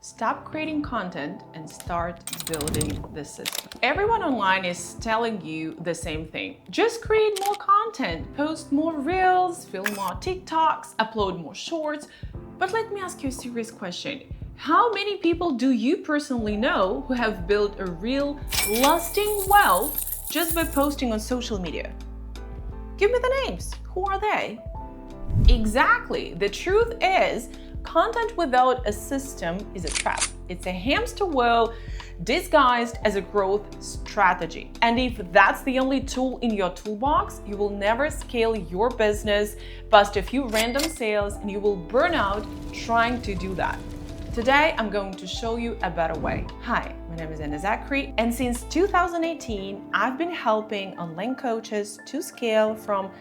Stop creating content and start building the system. Everyone online is telling you the same thing. Just create more content, post more reels, film more TikToks, upload more shorts. But let me ask you a serious question. How many people do you personally know who have built a real lasting wealth just by posting on social media? Give me the names. Who are they? Exactly. The truth is, content without a system is a trap. It's a hamster wheel disguised as a growth strategy. And if that's the only tool in your toolbox, you will never scale your business past a few random sales and you will burn out trying to do that. Today, I'm going to show you a better way. Hi, my name is Anna Zakkery, and since 2018, I've been helping online coaches to scale from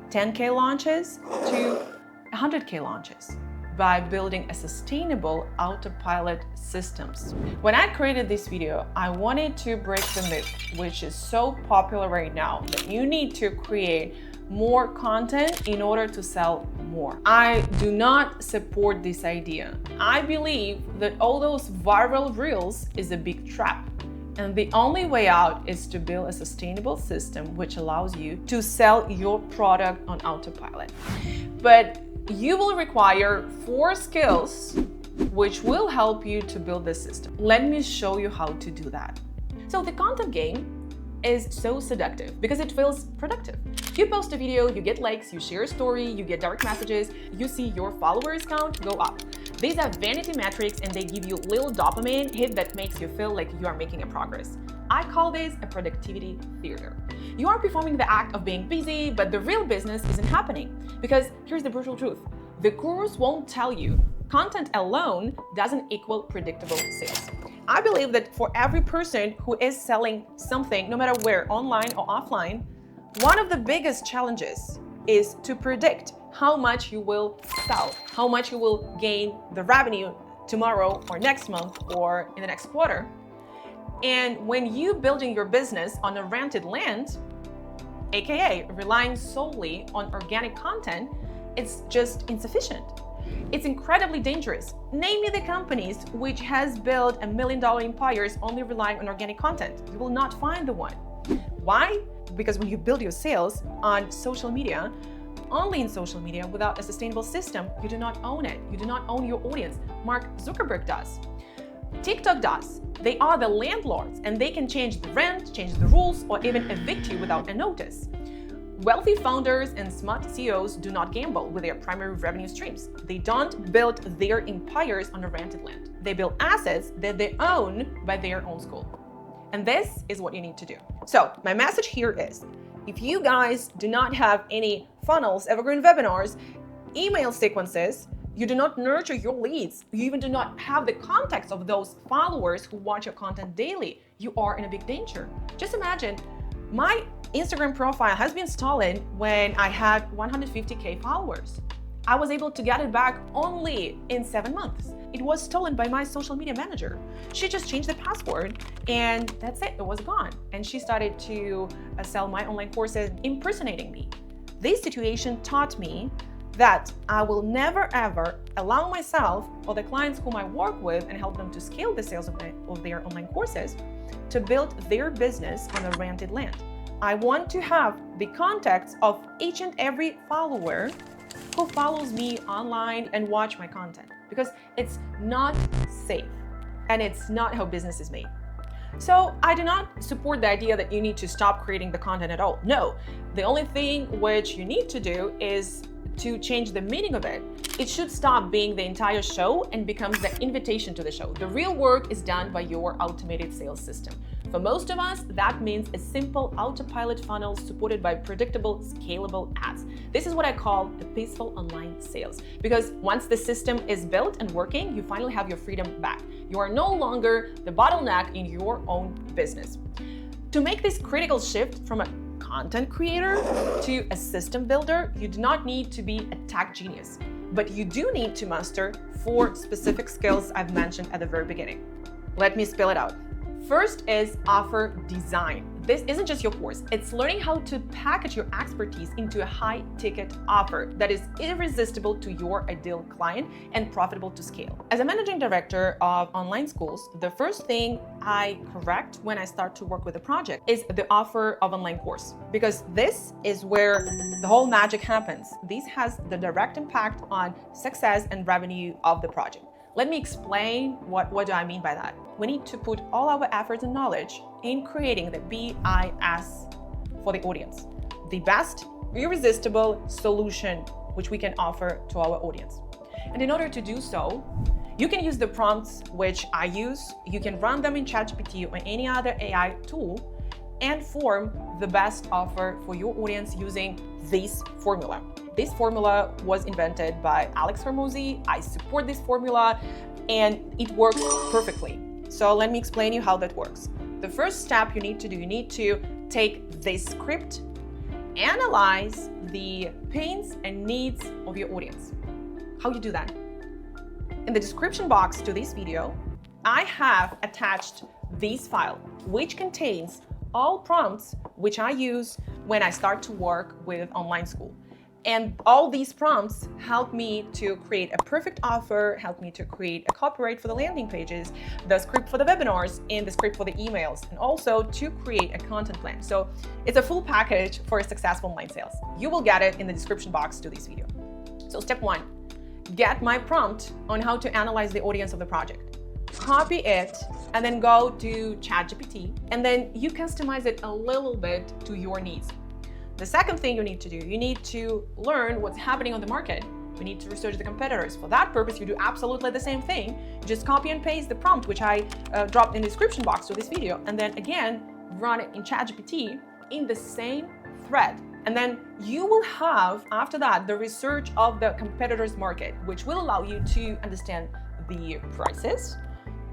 10K launches to 100K launches by building a sustainable autopilot systems. When I created this video, I wanted to break the myth, which is so popular right now, that you need to create more content in order to sell more. I do not support this idea. I believe that all those viral reels is a big trap. And the only way out is to build a sustainable system which allows you to sell your product on autopilot. But you will require 4 skills which will help you to build this system. Let me show you how to do that. So the content game is so seductive because it feels productive. You post a video, you get likes, you share a story, you get direct messages, you see your followers count go up. These are vanity metrics and they give you a little dopamine hit that makes you feel like you are making a progress. I call this a productivity theater. You are performing the act of being busy, but the real business isn't happening. Because here's the brutal truth. The gurus won't tell you content alone doesn't equal predictable sales. I believe that for every person who is selling something, no matter where, online or offline, one of the biggest challenges is to predict how much you will sell, how much you will gain the revenue tomorrow or next month or in the next quarter. And when you building your business on a rented land, aka relying solely on organic content, it's just insufficient. It's incredibly dangerous. Name me the companies which has built $1 million empires only relying on organic content. You will not find the one. Why? Because when you build your sales on social media, only in social media without a sustainable system, you do not own it. You do not own your audience. Mark Zuckerberg does. TikTok does. They are the landlords and they can change the rent, change the rules, or even evict you without a notice. Wealthy founders and smart CEOs do not gamble with their primary revenue streams. They don't build their empires on a rented land. They build assets that they own by their own school. And this is what you need to do. So my message here is, if you guys do not have any funnels, evergreen webinars, email sequences, you do not nurture your leads, you even do not have the context of those followers who watch your content daily, you are in a big danger. Just imagine, my Instagram profile has been stolen when I had 150K followers. I was able to get it back only in 7 months. It was stolen by my social media manager. She just changed the password and that's it, it was gone. And she started to sell my online courses impersonating me. This situation taught me that I will never ever allow myself or the clients whom I work with and help them to scale the sales of their online courses to build their business on a rented land. I want to have the contacts of each and every follower who follows me online and watch my content because it's not safe and it's not how business is made. So I do not support the idea that you need to stop creating the content at all. No, the only thing which you need to do is to change the meaning of it. It should stop being the entire show and becomes the invitation to the show. The real work is done by your automated sales system. For most of us, that means a simple autopilot funnel supported by predictable, scalable ads. This is what I call a peaceful online sales. Because once the system is built and working, you finally have your freedom back. You are no longer the bottleneck in your own business. To make this critical shift from a content creator to a system builder, you do not need to be a tech genius, but you do need to master 4 specific skills I've mentioned at the very beginning. Let me spell it out. First is offer design. This isn't just your course, it's learning how to package your expertise into a high-ticket offer that is irresistible to your ideal client and profitable to scale. As a managing director of online schools, the first thing I correct when I start to work with a project is the offer of online course, because this is where the whole magic happens. This has the direct impact on success and revenue of the project. Let me explain what do I mean by that. We need to put all our efforts and knowledge in creating the BIS for the audience, the best, irresistible solution which we can offer to our audience. And in order to do so, you can use the prompts which I use. You can run them in ChatGPT or any other AI tool and form the best offer for your audience using this formula. This formula was invented by Alex Hormozi. I support this formula and it works perfectly. So let me explain you how that works. The first step you need to do, you need to take this script, analyze the pains and needs of your audience. How do you do that? In the description box to this video, I have attached this file, which contains all prompts which I use when I start to work with online school. And all these prompts help me to create a perfect offer, help me to create a copyright for the landing pages, the script for the webinars, and the script for the emails, and also to create a content plan. So it's a full package for a successful online sales. You will get it in the description box to this video. So step 1, get my prompt on how to analyze the audience of the project. Copy it and then go to ChatGPT, and then you customize it a little bit to your needs. The second thing you need to do, you need to learn what's happening on the market. We need to research the competitors. For that purpose, you do absolutely the same thing. You just copy and paste the prompt, which I dropped in the description box to this video, and then again, run it in ChatGPT in the same thread. And then you will have, after that, the research of the competitors' market, which will allow you to understand the prices,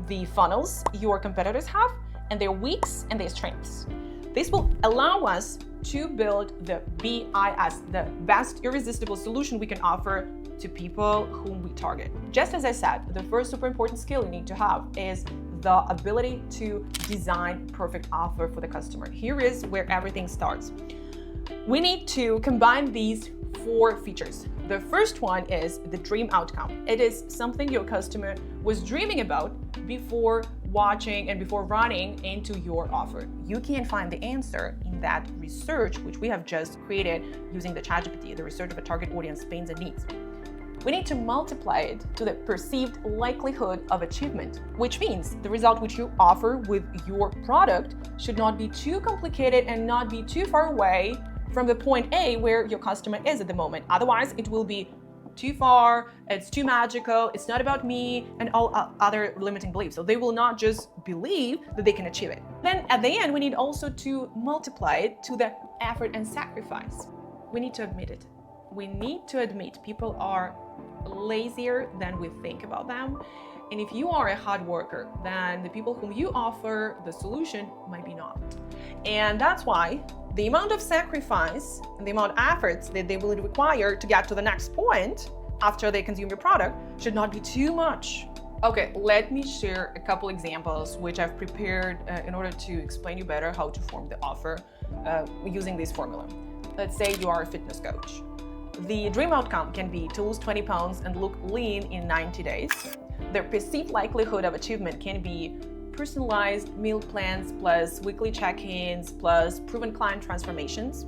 the funnels your competitors have, and their weaks and their strengths. This will allow us to build the BIS, the best irresistible solution we can offer to people whom we target. Just as I said, the first super important skill you need to have is the ability to design perfect offer for the customer. Here is where everything starts. We need to combine these 4 features. The first one is the dream outcome. It is something your customer was dreaming about before watching and before running into your offer. You can find the answer in that research, which we have just created using the ChatGPT, the research of a target audience pains and needs. We need to multiply it to the perceived likelihood of achievement, which means the result which you offer with your product should not be too complicated and not be too far away from the point A where your customer is at the moment. Otherwise, it will be too far, it's too magical, it's not about me, and all other limiting beliefs. So they will not just believe that they can achieve it. Then at the end, we need also to multiply it to the effort and sacrifice. We need to admit it. We need to admit people are lazier than we think about them. And if you are a hard worker, then the people whom you offer the solution might be not. And that's why the amount of sacrifice and the amount of efforts that they will require to get to the next point after they consume your product should not be too much. Okay, let me share a couple examples which I've prepared in order to explain you better how to form the offer using this formula. Let's say you are a fitness coach. The dream outcome can be to lose 20 pounds and look lean in 90 days. The perceived likelihood of achievement can be personalized meal plans plus weekly check-ins plus proven client transformations.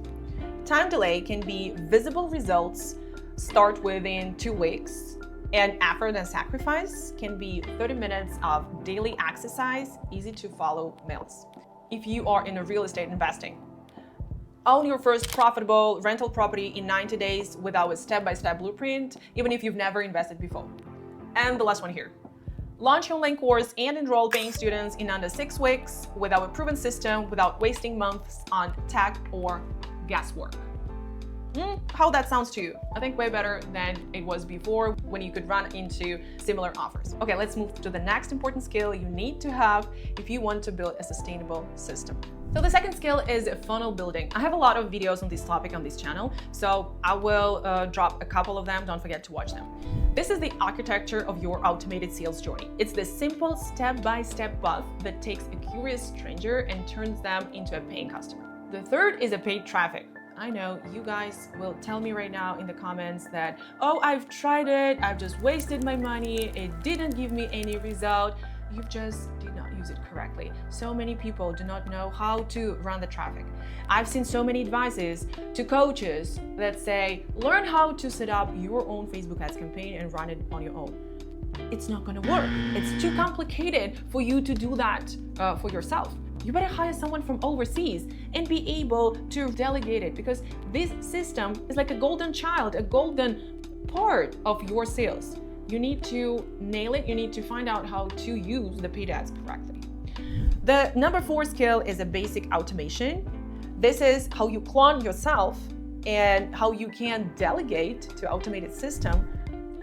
Time delay can be visible results start within 2 weeks, and effort and sacrifice can be 30 minutes of daily exercise, easy to follow meals. If you are in a real estate investing, own your first profitable rental property in 90 days without a step-by-step blueprint, even if you've never invested before. And the last one here. Launch your online course and enroll paying students in under 6 weeks without a proven system, without wasting months on tech or guesswork. How that sounds to you? I think way better than it was before when you could run into similar offers. Okay, let's move to the next important skill you need to have if you want to build a sustainable system. So the second skill is funnel building. I have a lot of videos on this topic on this channel, so I will drop a couple of them. Don't forget to watch them. This is the architecture of your automated sales journey. It's the simple step-by-step path that takes a curious stranger and turns them into a paying customer. The third is a paid traffic. I know you guys will tell me right now in the comments that, oh, I've tried it, I've just wasted my money, it didn't give me any result. You just did not use it correctly. So many people do not know how to run the traffic. I've seen so many advices to coaches that say, learn how to set up your own Facebook ads campaign and run it on your own. It's not gonna work. It's too complicated for you to do that for yourself. You better hire someone from overseas and be able to delegate it, because this system is like a golden child, a golden part of your sales. You need to nail it. You need to find out how to use the paid ads correctly. The number 4 skill is a basic automation. This is how you clone yourself and how you can delegate to automated system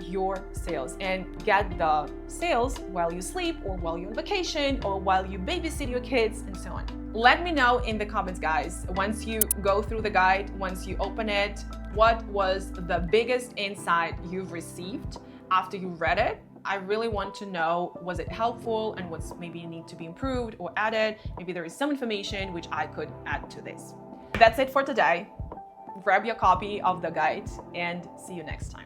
your sales and get the sales while you sleep or while you're on vacation or while you babysit your kids and so on. Let me know in the comments, guys, once you go through the guide, once you open it, what was the biggest insight you've received after you read it. I really want to know, was it helpful and what's maybe need to be improved or added? Maybe there is some information which I could add to this. That's it for today. Grab your copy of the guide and see you next time.